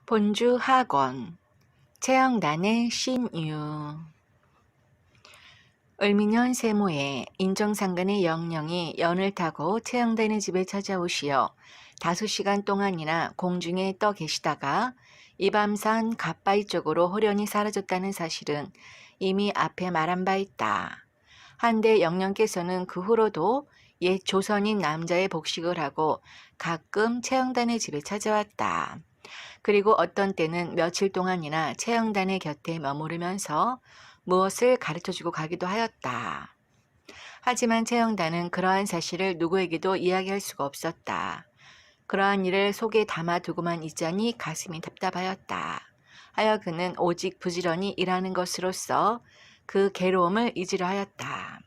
본주 학원 최영단의 신유. 을미년 세모에 인정상간의 영령이 연을 타고 최영단의 집에 찾아오시어 5시간 동안이나 공중에 떠 계시다가 이밤산 갓바위 쪽으로 호련히 사라졌다는 사실은 이미 앞에 말한 바 있다. 한데 영령께서는 그 후로도 옛 조선인 남자의 복식을 하고 가끔 최영단의 집에 찾아왔다. 그리고 어떤 때는 며칠 동안이나 최영단의 곁에 머무르면서 무엇을 가르쳐주고 가기도 하였다. 하지만 최영단은 그러한 사실을 누구에게도 이야기할 수가 없었다. 그러한 일을 속에 담아두고만 있자니 가슴이 답답하였다. 하여 그는 오직 부지런히 일하는 것으로서 그 괴로움을 잊으려 하였다.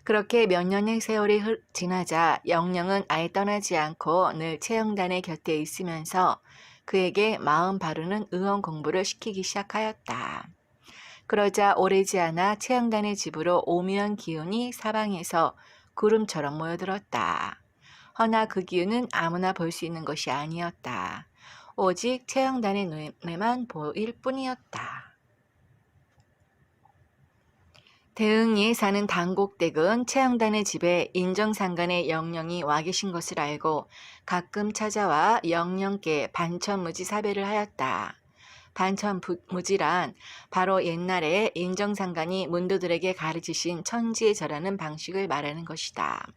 그렇게 몇 년의 세월이 지나자 영령은 아예 떠나지 않고 늘 최영단의 곁에 있으면서 그에게 마음 바르는 의원 공부를 시키기 시작하였다. 그러자 오래지 않아 최영단의 집으로 오묘한 기운이 사방에서 구름처럼 모여들었다. 허나 그 기운은 아무나 볼 수 있는 것이 아니었다. 오직 최영단의 눈에만 보일 뿐이었다. 대흥리에 사는 당곡댁은 최영단의 집에 인정상간의 영령이 와 계신 것을 알고 가끔 찾아와 영령께 반천무지 사배를 하였다. 반천무지란 바로 옛날에 인정상간이 문도들에게 가르치신 천지에 절하는 방식을 말하는 것이다.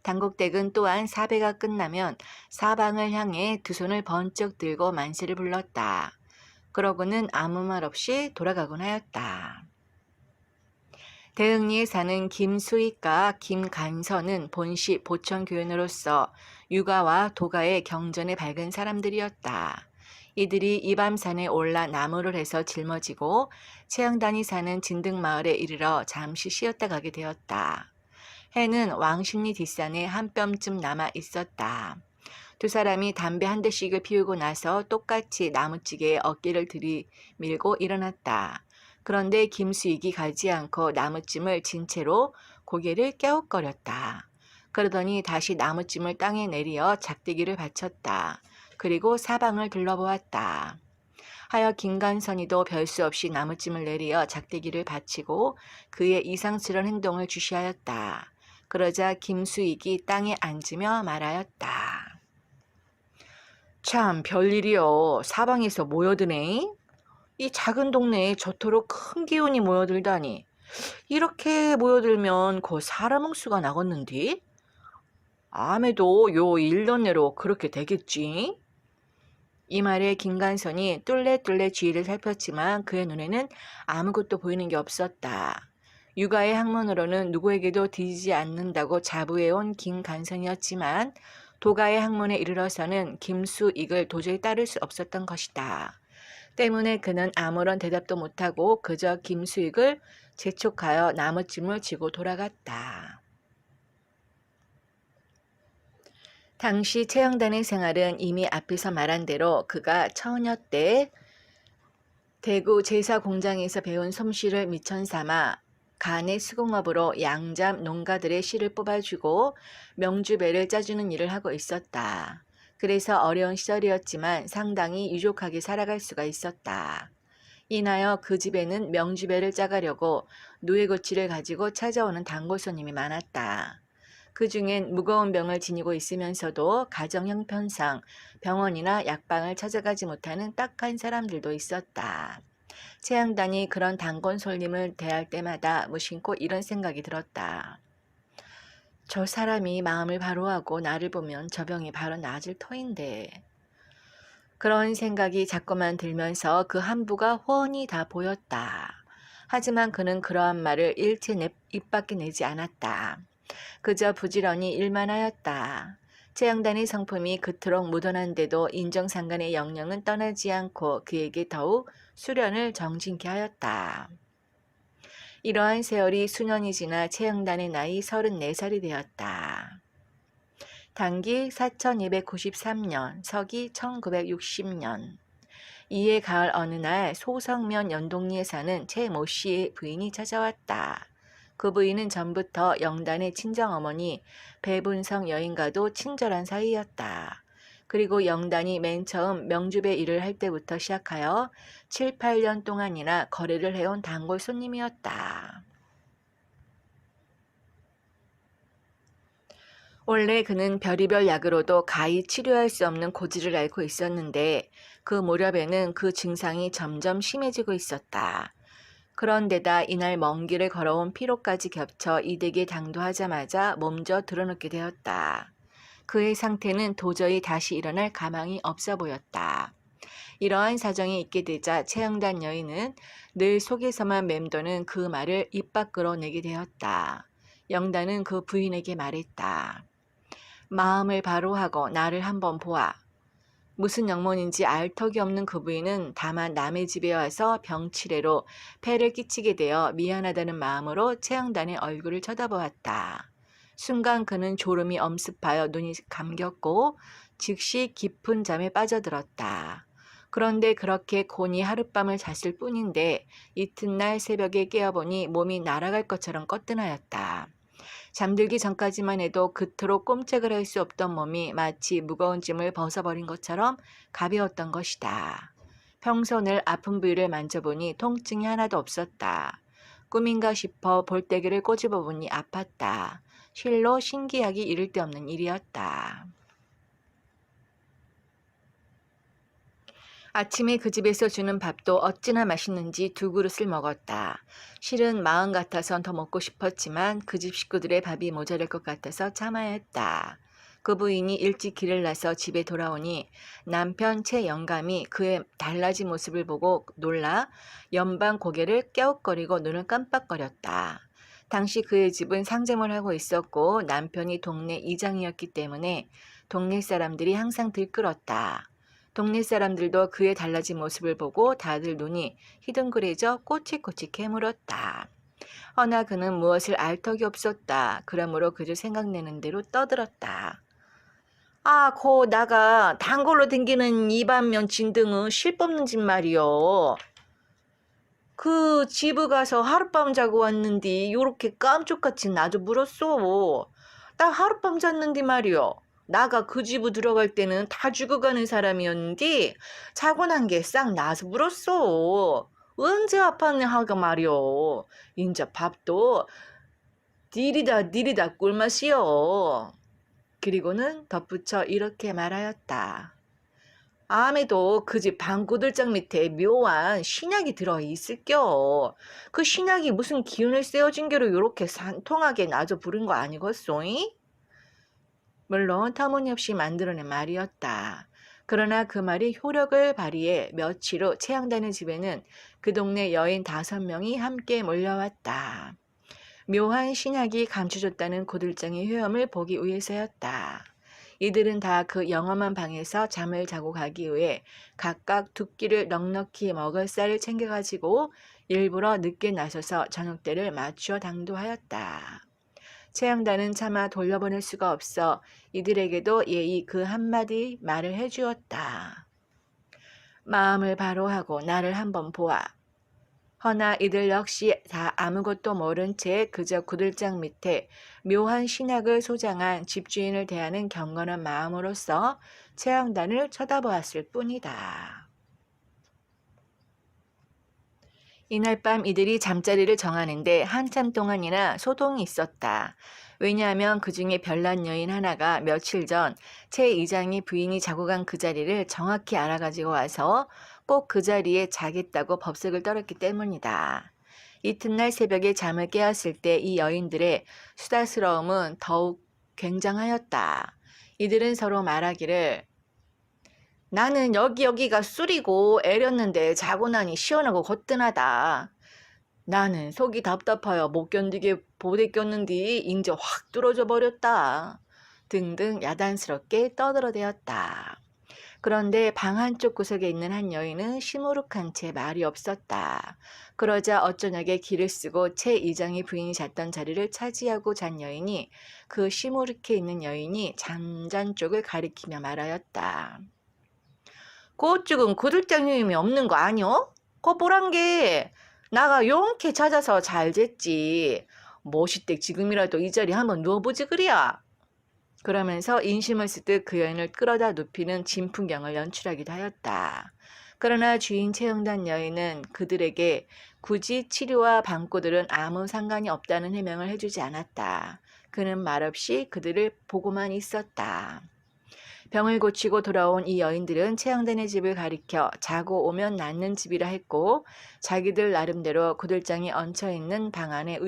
당곡댁은 또한 사배가 끝나면 사방을 향해 두 손을 번쩍 들고 만세를 불렀다. 그러고는 아무 말 없이 돌아가곤 하였다. 대흥리에 사는 김수익과 김간선은 본시 보천교인으로서 육아와 도가의 경전에 밝은 사람들이었다. 이들이 이밤산에 올라 나무를 해서 짊어지고 최영단이 사는 진등마을에 이르러 잠시 쉬었다 가게 되었다. 해는 왕십리 뒷산에 한 뼘쯤 남아 있었다. 두 사람이 담배 한 대씩을 피우고 나서 똑같이 나무찌개에 어깨를 들이밀고 일어났다. 그런데 김수익이 가지 않고 나무찜을 진 채로 고개를 깨웃거렸다. 그러더니 다시 나무찜을 땅에 내리어 작대기를 받쳤다. 그리고 사방을 둘러보았다. 하여 김간선이도 별 수 없이 나무찜을 내리어 작대기를 받치고 그의 이상스러운 행동을 주시하였다. 그러자 김수익이 땅에 앉으며 말하였다. 참 별일이여. 사방에서 모여드네. 이 작은 동네에 저토록 큰 기운이 모여들다니. 이렇게 모여들면 그 사람 홍수가 나겠는디? 아무래도 요 1년 내로 그렇게 되겠지? 이 말에 김간선이 뚫레뚫레 주위를 살폈지만 그의 눈에는 아무것도 보이는 게 없었다. 육아의 학문으로는 누구에게도 뒤지지 않는다고 자부해온 김간선이었지만 도가의 학문에 이르러서는 김수익을 도저히 따를 수 없었던 것이다. 때문에 그는 아무런 대답도 못하고 그저 김수익을 재촉하여 나무찜을 쥐고 돌아갔다. 당시 최영단의 생활은 이미 앞에서 말한 대로 그가 처녀 때 대구 제사 공장에서 배운 솜씨를 미천 삼아 간의 수공업으로 양잡 농가들의 씨를 뽑아주고 명주배를 짜주는 일을 하고 있었다. 그래서 어려운 시절이었지만 상당히 유족하게 살아갈 수가 있었다. 인하여 그 집에는 명주배를 짜가려고 누에고치를 가지고 찾아오는 단골 손님이 많았다. 그 중엔 무거운 병을 지니고 있으면서도 가정 형편상 병원이나 약방을 찾아가지 못하는 딱한 사람들도 있었다. 최영단이 그런 단골 손님을 대할 때마다 무심코 이런 생각이 들었다. 저 사람이 마음을 바로하고 나를 보면 저 병이 바로 나아질 터인데. 그런 생각이 자꾸만 들면서 그 한부가 훤히 다 보였다. 하지만 그는 그러한 말을 일체 입 밖에 내지 않았다. 그저 부지런히 일만 하였다. 최영단의 성품이 그토록 무던한데도 인정상간의 영령은 떠나지 않고 그에게 더욱 수련을 정진케 하였다. 이러한 세월이 수년이 지나 최영단의 나이 34살이 되었다. 단기 4293년, 서기 1960년. 이해 가을 어느 날 소성면 연동리에 사는 최모 씨의 부인이 찾아왔다. 그 부인은 전부터 영단의 친정어머니 배분성 여인과도 친절한 사이였다. 그리고 영단이 맨 처음 명주배 일을 할 때부터 시작하여 7, 8년 동안이나 거래를 해온 단골 손님이었다. 원래 그는 별의별 약으로도 가히 치료할 수 없는 고지를 앓고 있었는데 그 무렵에는 그 증상이 점점 심해지고 있었다. 그런데다 이날 먼 길을 걸어온 피로까지 겹쳐 이댁에 당도하자마자 몸져 드러눕게 되었다. 그의 상태는 도저히 다시 일어날 가망이 없어 보였다. 이러한 사정이 있게 되자 최영단 여인은 늘 속에서만 맴도는 그 말을 입 밖으로 내게 되었다. 영단은 그 부인에게 말했다. 마음을 바로 하고 나를 한번 보아. 무슨 영문인지 알 턱이 없는 그 부인은 다만 남의 집에 와서 병치레로 폐를 끼치게 되어 미안하다는 마음으로 최영단의 얼굴을 쳐다보았다. 순간 그는 졸음이 엄습하여 눈이 감겼고 즉시 깊은 잠에 빠져들었다. 그런데 그렇게 곤히 하룻밤을 잤을 뿐인데 이튿날 새벽에 깨어보니 몸이 날아갈 것처럼 꺼뜬하였다. 잠들기 전까지만 해도 그토록 꼼짝을 할 수 없던 몸이 마치 무거운 짐을 벗어버린 것처럼 가벼웠던 것이다. 평소 늘 아픈 부위를 만져보니 통증이 하나도 없었다. 꿈인가 싶어 볼때기를 꼬집어보니 아팠다. 실로 신기하기 이를 데 없는 일이었다. 아침에 그 집에서 주는 밥도 어찌나 맛있는지 2그릇을 먹었다. 실은 마음 같아선 더 먹고 싶었지만 그 집 식구들의 밥이 모자랄 것 같아서 참아야 했다. 그 부인이 일찍 길을 나서 집에 돌아오니 남편 최영감이 그의 달라진 모습을 보고 놀라 연방 고개를 깨웃거리고 눈을 깜빡거렸다. 당시 그의 집은 상점을 하고 있었고 남편이 동네 이장이었기 때문에 동네 사람들이 항상 들끓었다. 동네 사람들도 그의 달라진 모습을 보고 다들 눈이 희둥그레져 꼬치꼬치 캐물었다. 허나 그는 무엇을 알 턱이 없었다. 그러므로 그저 생각내는 대로 떠들었다. 아, 고 나가 단골로 댕기는 이반면 진등은 실 뽑는 집 말이여. 그 집에 가서 하룻밤 자고 왔는디 요렇게 깜쪽같이 나도 물었어. 딱 하룻밤 잤는디 말이여. 나가 그 집에 들어갈 때는 다 죽어가는 사람이었는데 자고 난 게 싹 나서 물었어. 언제 아팠냐 하가 말이여. 인자 밥도 니리다 꿀맛이여. 그리고는 덧붙여 이렇게 말하였다. 암에도 그 집 방구들장 밑에 묘한 신약이 들어 있을겨. 그 신약이 무슨 기운을 쐬어준 게로 요렇게 산통하게 나저 부른 거 아니겠소이? 물론 터무니없이 만들어낸 말이었다. 그러나 그 말이 효력을 발휘해 며칠 후 최양단의 집에는 그 동네 여인 5명이 함께 몰려왔다. 묘한 신약이 감춰졌다는 고들장의 효험을 보기 위해서였다. 이들은 다 그 영험한 방에서 잠을 자고 가기 위해 각각 2끼를 넉넉히 먹을 쌀을 챙겨가지고 일부러 늦게 나서서 저녁때를 맞추어 당도하였다. 최영단은 차마 돌려보낼 수가 없어 이들에게도 예의 그 한마디 말을 해주었다. 마음을 바로 하고 나를 한번 보아. 허나 이들 역시 다 아무것도 모른 채 그저 구들장 밑에 묘한 신약을 소장한 집주인을 대하는 경건한 마음으로서 최영단을 쳐다보았을 뿐이다. 이날 밤 이들이 잠자리를 정하는데 한참 동안이나 소동이 있었다. 왜냐하면 그 중에 별난 여인 하나가 며칠 전 최 이장이 부인이 자고 간 그 자리를 정확히 알아가지고 와서 꼭 그 자리에 자겠다고 법석을 떨었기 때문이다. 이튿날 새벽에 잠을 깨었을 때 이 여인들의 수다스러움은 더욱 굉장하였다. 이들은 서로 말하기를 나는 여기가 술이고 애렸는데 자고 나니 시원하고 거뜬하다. 나는 속이 답답하여 못 견디게 보대 꼈는디 인제 확 뚫어져 버렸다. 등등 야단스럽게 떠들어대었다. 그런데 방 한쪽 구석에 있는 한 여인은 시무룩한 채 말이 없었다. 그러자 어쩌냐게 기를 쓰고 최 이장의 부인이 잤던 자리를 차지하고 잔 여인이 그 시무룩해 있는 여인이 잠잔 쪽을 가리키며 말하였다. 그쪽은 구들장님이 없는 거 아니오? 그 보란 게 나가 용케 찾아서 잘 쟀지. 멋있대 지금이라도 이 자리 한번 누워보지 그리야. 그러면서 인심을 쓰듯 그 여인을 끌어다 눕히는 진풍경을 연출하기도 하였다. 그러나 주인 채영단 여인은 그들에게 굳이 치료와 방꼬들은 아무 상관이 없다는 해명을 해주지 않았다. 그는 말없이 그들을 보고만 있었다. 병을 고치고 돌아온 이 여인들은 채영단의 집을 가리켜 자고 오면 낫는 집이라 했고, 자기들 나름대로 구들장이 얹혀있는 방 안의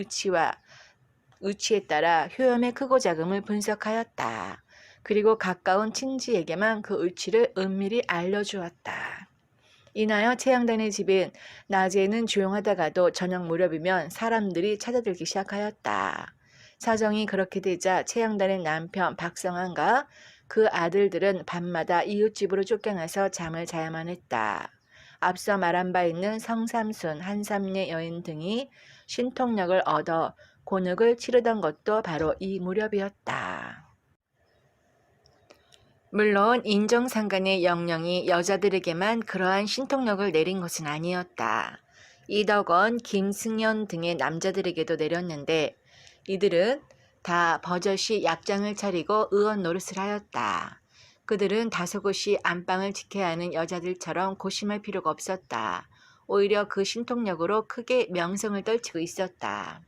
위치에 따라 효염의 크고 작음을 분석하였다. 그리고 가까운 친지에게만 그 위치를 은밀히 알려주었다. 인하여 채영단의 집은 낮에는 조용하다가도 저녁 무렵이면 사람들이 찾아들기 시작하였다. 사정이 그렇게 되자 채영단의 남편 박성환과 그 아들들은 밤마다 이웃집으로 쫓겨나서 잠을 자야만 했다. 앞서 말한 바 있는 성삼순, 한삼례 여인 등이 신통력을 얻어 곤욕을 치르던 것도 바로 이 무렵이었다. 물론 인정상간의 영령이 여자들에게만 그러한 신통력을 내린 것은 아니었다. 이덕원, 김승연 등의 남자들에게도 내렸는데 이들은 다 버젓이 약장을 차리고 의원 노릇을 하였다. 그들은 다소곳이 안방을 지켜야 하는 여자들처럼 고심할 필요가 없었다. 오히려 그 신통력으로 크게 명성을 떨치고 있었다.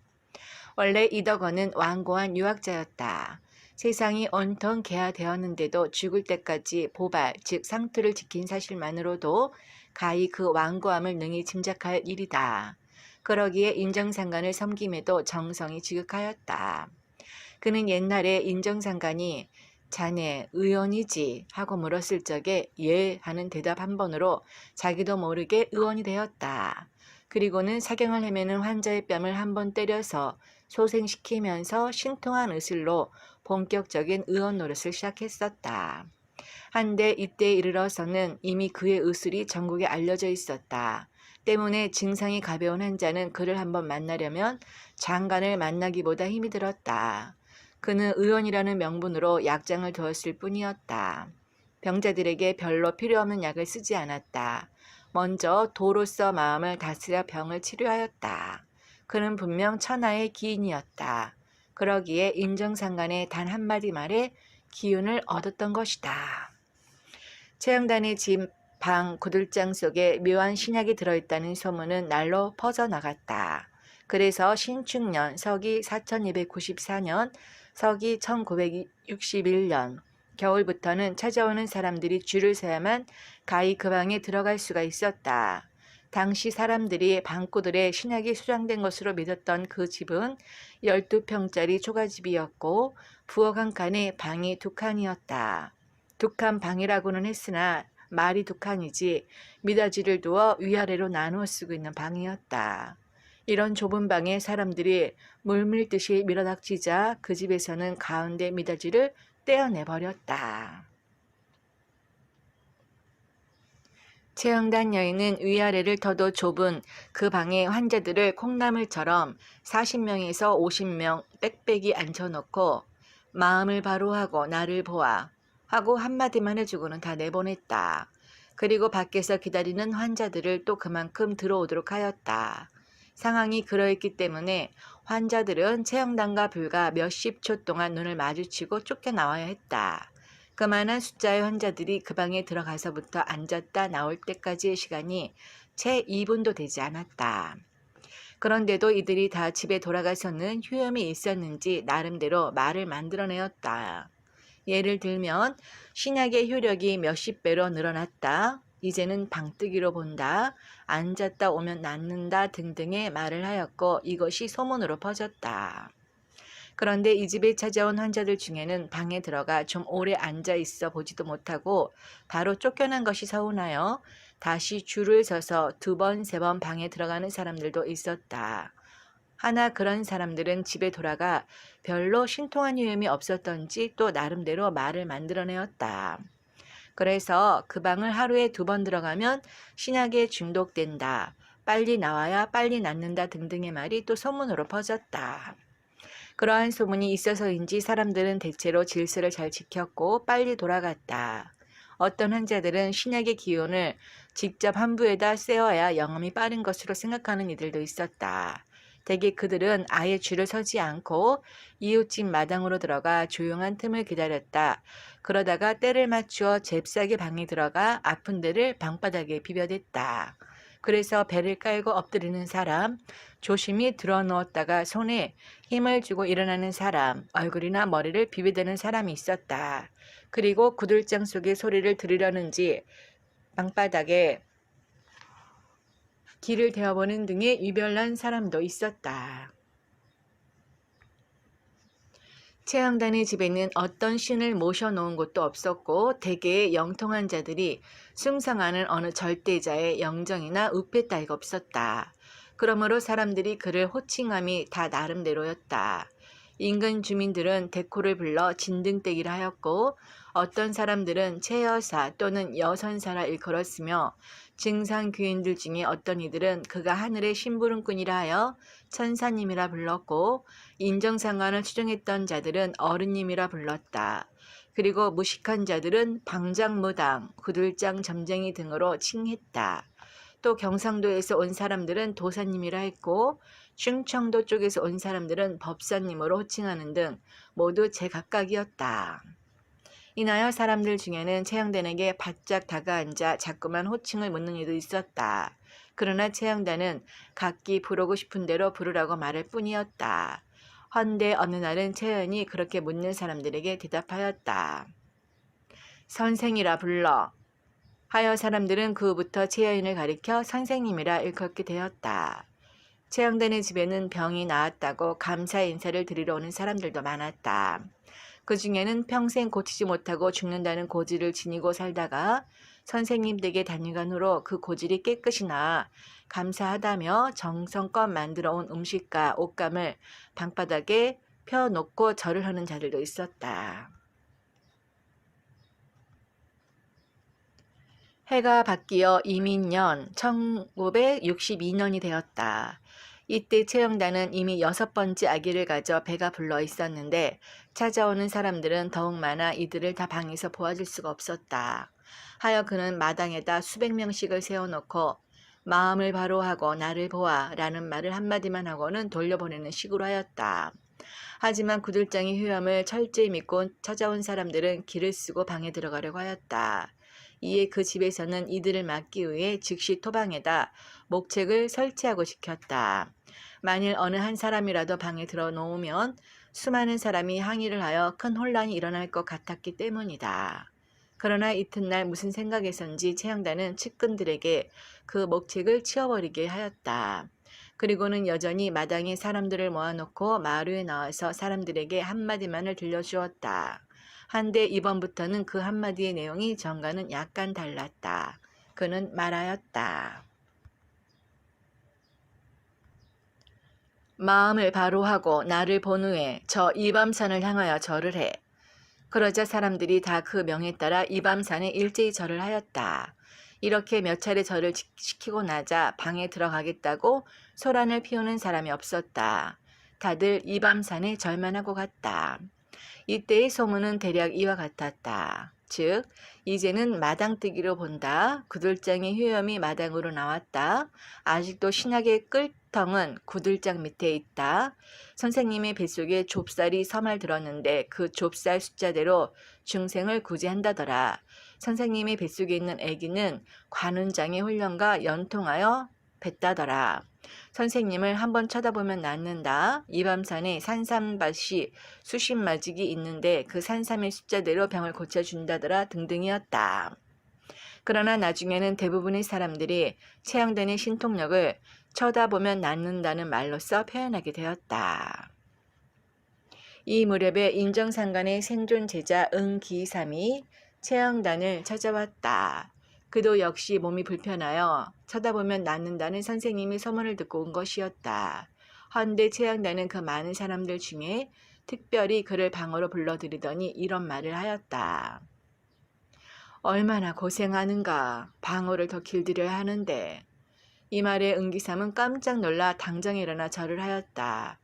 원래 이덕원은 완고한 유학자였다. 세상이 온통 개화되었는데도 죽을 때까지 보발, 즉 상투를 지킨 사실만으로도 가히 그 완고함을 능히 짐작할 일이다. 그러기에 인정상간을 섬김에도 정성이 지극하였다. 그는 옛날에 인정상간이 자네 의원이지 하고 물었을 적에 예 하는 대답 한 번으로 자기도 모르게 의원이 되었다. 그리고는 사경을 헤매는 환자의 뺨을 한 번 때려서 소생시키면서 신통한 의술로 본격적인 의원 노릇을 시작했었다. 한데 이때에 이르러서는 이미 그의 의술이 전국에 알려져 있었다. 때문에 증상이 가벼운 환자는 그를 한번 만나려면 장관을 만나기보다 힘이 들었다. 그는 의원이라는 명분으로 약장을 두었을 뿐이었다. 병자들에게 별로 필요 없는 약을 쓰지 않았다. 먼저 도로서 마음을 다스려 병을 치료하였다. 그는 분명 천하의 기인이었다. 그러기에 인정상간의 단 한마디 말에 기운을 얻었던 것이다. 채영단의 집 방 구들장 속에 묘한 신약이 들어있다는 소문은 날로 퍼져나갔다. 그래서 신축년 서기 4294년 서기 1961년 겨울부터는 찾아오는 사람들이 줄을 서야만 가히 그 방에 들어갈 수가 있었다. 당시 사람들이 방구들에 신약이 수장된 것으로 믿었던 그 집은 12평짜리 초가집이었고 부엌 한 칸에 방이 2칸이었다. 2칸 방이라고는 했으나 말이 2칸이지 미닫이를 두어 위아래로 나누어 쓰고 있는 방이었다. 이런 좁은 방에 사람들이 물밀듯이 밀어닥치자 그 집에서는 가운데 미닫이를 떼어내버렸다. 채영단 여인은 위아래를 더도 좁은 그 방에 환자들을 콩나물처럼 40명에서 50명 빽빽이 앉혀놓고 마음을 바로 하고 나를 보아 하고 한마디만 해주고는 다 내보냈다. 그리고 밖에서 기다리는 환자들을 또 그만큼 들어오도록 하였다. 상황이 그러했기 때문에 환자들은 채영단과 불과 몇십 초 동안 눈을 마주치고 쫓겨나와야 했다. 그만한 숫자의 환자들이 그 방에 들어가서부터 앉았다 나올 때까지의 시간이 채 2분도 되지 않았다. 그런데도 이들이 다 집에 돌아가서는 효염이 있었는지 나름대로 말을 만들어내었다. 예를 들면 신약의 효력이 몇십 배로 늘어났다. 이제는 방뜨기로 본다. 앉았다 오면 낫는다 등등의 말을 하였고 이것이 소문으로 퍼졌다. 그런데 이 집에 찾아온 환자들 중에는 방에 들어가 좀 오래 앉아 있어 보지도 못하고 바로 쫓겨난 것이 서운하여 다시 줄을 서서 2번, 3번 방에 들어가는 사람들도 있었다. 하나 그런 사람들은 집에 돌아가 별로 신통한 효험이 없었던지 또 나름대로 말을 만들어내었다. 그래서 그 방을 하루에 2번 들어가면 신약에 중독된다. 빨리 나와야 빨리 낫는다 등등의 말이 또 소문으로 퍼졌다. 그러한 소문이 있어서인지 사람들은 대체로 질서를 잘 지켰고 빨리 돌아갔다. 어떤 환자들은 신약의 기운을 직접 한부에다 쐬어야 영험이 빠른 것으로 생각하는 이들도 있었다. 대개 그들은 아예 줄을 서지 않고 이웃집 마당으로 들어가 조용한 틈을 기다렸다. 그러다가 때를 맞추어 잽싸게 방에 들어가 아픈 데를 방바닥에 비벼댔다. 그래서 배를 깔고 엎드리는 사람, 조심히 들어누웠다가 손에 힘을 주고 일어나는 사람, 얼굴이나 머리를 비비대는 사람이 있었다. 그리고 구들장 속에 소리를 들으려는지 방바닥에 길을 대어보는 등의 유별난 사람도 있었다. 최양단의 집에는 어떤 신을 모셔놓은 곳도 없었고 대개의 영통한 자들이 숭상하는 어느 절대자의 영정이나 우패 따위가 없었다. 그러므로 사람들이 그를 호칭함이 다 나름대로였다. 인근 주민들은 대코를 불러 진등떼기를 하였고 어떤 사람들은 최여사 또는 여선사라 일컬었으며 증상귀인들 중에 어떤 이들은 그가 하늘의 심부름꾼이라 하여 천사님이라 불렀고 인정상관을 추정했던 자들은 어른님이라 불렀다. 그리고 무식한 자들은 방장무당, 구들장 점쟁이 등으로 칭했다. 또 경상도에서 온 사람들은 도사님이라 했고 충청도 쪽에서 온 사람들은 법사님으로 호칭하는 등 모두 제각각이었다. 이나여 사람들 중에는 최양단에게 바짝 다가앉아 자꾸만 호칭을 묻는 이도 있었다. 그러나 최양단은 각기 부르고 싶은 대로 부르라고 말할 뿐이었다. 헌데 어느 날은 최연이 그렇게 묻는 사람들에게 대답하였다. 선생이라 불러. 하여 사람들은 그 후부터 최연을 가리켜 선생님이라 일컫게 되었다. 최양단의 집에는 병이 나았다고 감사 인사를 드리러 오는 사람들도 많았다. 그 중에는 평생 고치지 못하고 죽는다는 고지를 지니고 살다가 선생님 댁에 다녀간 후로 그 고질이 깨끗이 나아 감사하다며 정성껏 만들어 온 음식과 옷감을 방바닥에 펴놓고 절을 하는 자들도 있었다. 해가 바뀌어 이민년 1962년이 되었다. 이때 최영단은 이미 6번째 아기를 가져 배가 불러 있었는데 찾아오는 사람들은 더욱 많아 이들을 다 방에서 보아줄 수가 없었다. 하여 그는 마당에다 수백 명씩을 세워놓고 마음을 바로 하고 나를 보아 라는 말을 한마디만 하고는 돌려보내는 식으로 하였다. 하지만 구들장의 효험을 철저히 믿고 찾아온 사람들은 길을 쓰고 방에 들어가려고 하였다. 이에 그 집에서는 이들을 막기 위해 즉시 토방에다 목책을 설치하고 지켰다. 만일 어느 한 사람이라도 방에 들어 놓으면 수많은 사람이 항의를 하여 큰 혼란이 일어날 것 같았기 때문이다. 그러나 이튿날 무슨 생각에선지 최양단은 측근들에게 그 목책을 치워버리게 하였다. 그리고는 여전히 마당에 사람들을 모아놓고 마루에 나와서 사람들에게 한마디만을 들려주었다. 한데 이번부터는 그 한마디의 내용이 전과는 약간 달랐다. 그는 말하였다. 마음을 바로 하고 나를 본 후에 저 이밤산을 향하여 절을 해. 그러자 사람들이 다 그 명에 따라 이밤산에 일제히 절을 하였다. 이렇게 몇 차례 절을 시키고 나자 방에 들어가겠다고 소란을 피우는 사람이 없었다. 다들 이밤산에 절만 하고 갔다. 이때의 소문은 대략 이와 같았다. 즉, 이제는 마당뜨기로 본다. 구들장의 효염이 마당으로 나왔다. 아직도 신학의 끌텅은 구들장 밑에 있다. 선생님의 뱃속에 좁쌀이 서말 들었는데 그 좁쌀 숫자대로 중생을 구제한다더라. 선생님의 뱃속에 있는 아기는 관운장의 훈련과 연통하여 뱉다더라. 선생님을 한번 쳐다보면 낫는다. 이밤산에 산삼밭이 수십 마직이 있는데 그 산삼의 숫자대로 병을 고쳐준다더라 등등이었다. 그러나 나중에는 대부분의 사람들이 최양단의 신통력을 쳐다보면 낫는다는 말로써 표현하게 되었다. 이 무렵에 인정상관의 생존 제자 응기삼이 최양단을 찾아왔다. 그도 역시 몸이 불편하여 쳐다보면 낫는다는 선생님의 소문을 듣고 온 것이었다. 헌데 최양단은 그 많은 사람들 중에 특별히 그를 방으로 불러들이더니 이런 말을 하였다. 얼마나 고생하는가. 방어를 더 길들여야 하는데. 이 말에 은기삼은 깜짝 놀라 당장 일어나 절을 하였다.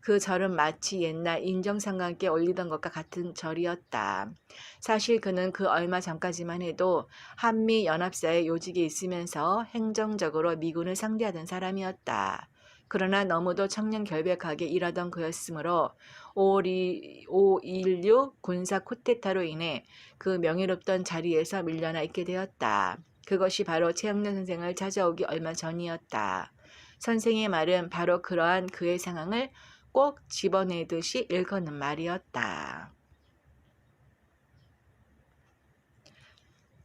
그 절은 마치 옛날 인정상관께 올리던 것과 같은 절이었다. 사실 그는 그 얼마 전까지만 해도 한미연합사의 요직에 있으면서 행정적으로 미군을 상대하던 사람이었다. 그러나 너무도 청렴결백하게 일하던 그였으므로 5.16 군사 쿠데타로 인해 그 명예롭던 자리에서 밀려나 있게 되었다. 그것이 바로 최영련 선생을 찾아오기 얼마 전이었다. 선생의 말은 바로 그러한 그의 상황을 꼭 집어내듯이 일컫는 말이었다.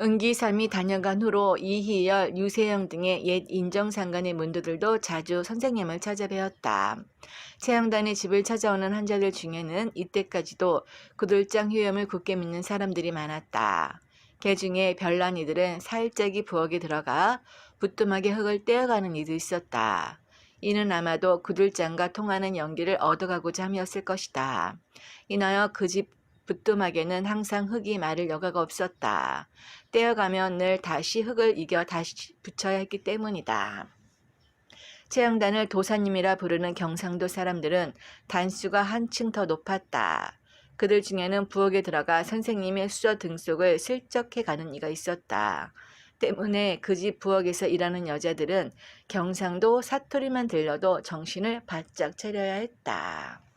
은기삼이 다녀간 후로 이희열, 유세영 등의 옛 인정상간의 문도들도 자주 선생님을 찾아뵈었다. 채영단의 집을 찾아오는 환자들 중에는 이때까지도 구들장 효염을 굳게 믿는 사람들이 많았다. 개 중에 별난 이들은 살짝이 부엌에 들어가 부뚜막에 흙을 떼어가는 이도 있었다. 이는 아마도 구들장과 통하는 연기를 얻어가고자 함이었을 것이다. 인하여 그 집 부뚜막에는 항상 흙이 마를 여가가 없었다. 떼어가면 늘 다시 흙을 이겨 다시 붙여야 했기 때문이다. 채영단을 도사님이라 부르는 경상도 사람들은 단수가 한층 더 높았다. 그들 중에는 부엌에 들어가 선생님의 수저 등속을 슬쩍 해가는 이가 있었다. 때문에 그 집 부엌에서 일하는 여자들은 경상도 사투리만 들려도 정신을 바짝 차려야 했다.